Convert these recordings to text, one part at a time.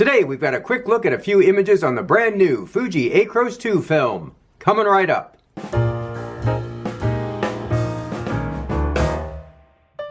Today we've got a quick look at a few images on the brand new Fuji Acros 2 film. Coming right up.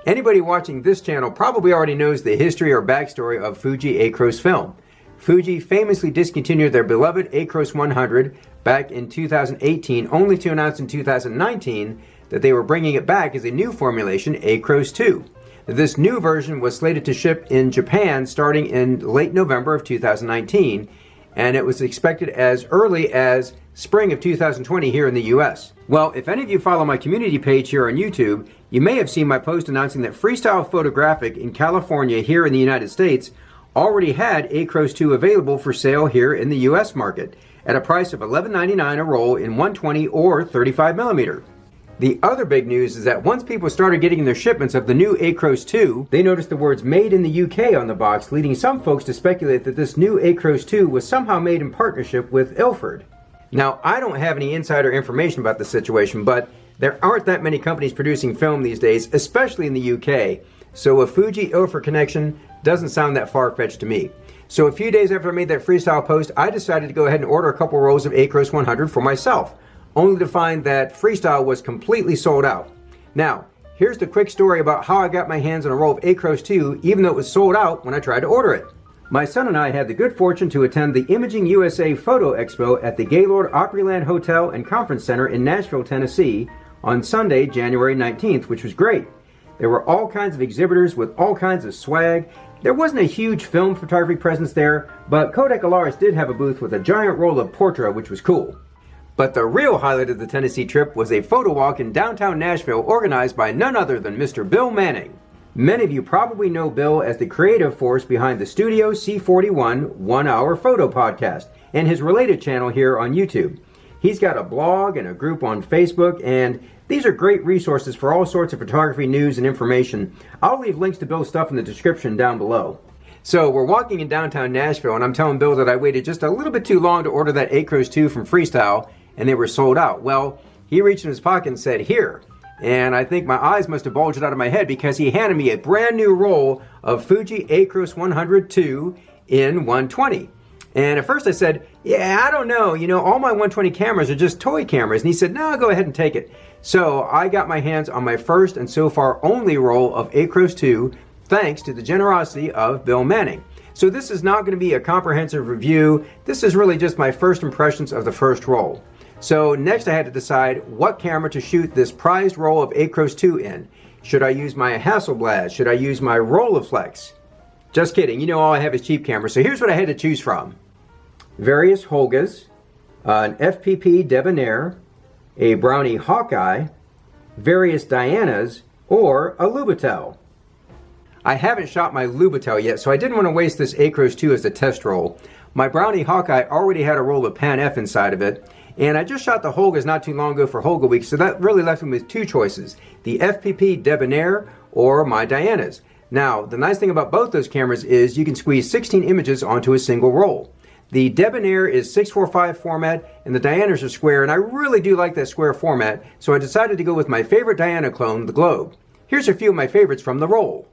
Anybody watching this channel probably already knows the history or backstory of Fuji Acros film. Fuji famously discontinued their beloved Acros 100 back in 2018, only to announce in 2019 that they were bringing it back as a new formulation, Acros 2. This new version was slated to ship in Japan starting in late November of 2019, and it was expected as early as spring of 2020 here in the US. Well, if any of you follow my community page here on YouTube, you may have seen my post announcing that Freestyle Photographic in California here in the United States already had Acros 2 available for sale here in the US market at a price of $11.99 a roll in 120 or 35mm. The other big news is that once people started getting their shipments of the new Acros 2, they noticed the words made in the UK on the box, leading some folks to speculate that this new Acros 2 was somehow made in partnership with Ilford. Now, I don't have any insider information about the situation, but there aren't that many companies producing film these days, especially in the UK, so a Fuji-Ilford connection doesn't sound that far-fetched to me. So a few days after I made that freestyle post, I decided to go ahead and order a couple rolls of Acros 100 for myself, only to find that Freestyle was completely sold out. Now, here's the quick story about how I got my hands on a roll of Acros 2, even though it was sold out when I tried to order it. My son and I had the good fortune to attend the Imaging USA Photo Expo at the Gaylord Opryland Hotel and Conference Center in Nashville, Tennessee on Sunday, January 19th, which was great. There were all kinds of exhibitors with all kinds of swag. There wasn't a huge film photography presence there, but Kodak Alaris did have a booth with a giant roll of Portra, which was cool. But the real highlight of the Tennessee trip was a photo walk in downtown Nashville organized by none other than Mr. Bill Manning. Many of you probably know Bill as the creative force behind the Studio C41 1-hour photo podcast and his related channel here on YouTube. He's got a blog and a group on Facebook, and these are great resources for all sorts of photography news and information. I'll leave links to Bill's stuff in the description down below. So we're walking in downtown Nashville, and I'm telling Bill that I waited just a little bit too long to order that Acros 2 from Freestyle, and they were sold out. Well, he reached in his pocket and said, "Here." And I think my eyes must have bulged out of my head because he handed me a brand new roll of Fuji Acros 100 2 in 120. And at first I said, "Yeah, I don't know. You know, all my 120 cameras are just toy cameras." And he said, "No, go ahead and take it." So I got my hands on my first and so far only roll of Acros 2, thanks to the generosity of Bill Manning. So this is not going to be a comprehensive review. This is really just my first impressions of the first roll. So next I had to decide what camera to shoot this prized roll of Acros 2 in. Should I use my Hasselblad? Should I use my Rolleiflex? Just kidding, you know all I have is cheap cameras. So here's what I had to choose from. Various Holgas, an FPP Debonair, a Brownie Hawkeye, various Dianas, or a Lubitel. I haven't shot my Lubitel yet, so I didn't want to waste this Acros 2 as a test roll. My Brownie Hawkeye already had a roll of Pan F inside of it, and I just shot the Holgas not too long ago for Holga Week, so that really left me with two choices, the FPP Debonair or my Dianas. Now, the nice thing about both those cameras is you can squeeze 16 images onto a single roll. The Debonair is 645 format, and the Dianas are square, and I really do like that square format, so I decided to go with my favorite Diana clone, the Globe. Here's a few of my favorites from the roll.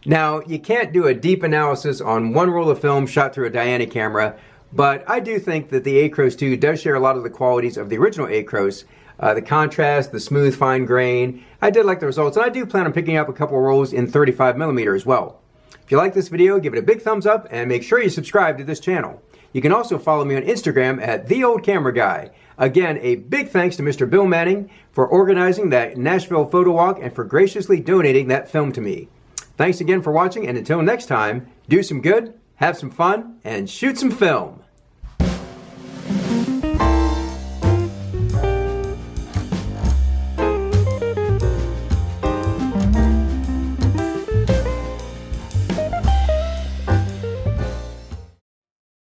Now, you can't do a deep analysis on one roll of film shot through a Diana camera, but I do think that the Acros 2 does share a lot of the qualities of the original Acros. The contrast, the smooth fine grain. I did like the results, and I do plan on picking up a couple rolls in 35mm as well. If you like this video, give it a big thumbs up and make sure you subscribe to this channel. You can also follow me on Instagram at TheOldCameraGuy. Again, a big thanks to Mr. Bill Manning for organizing that Nashville photo walk and for graciously donating that film to me. Thanks again for watching, and until next time, do some good, have some fun, and shoot some film.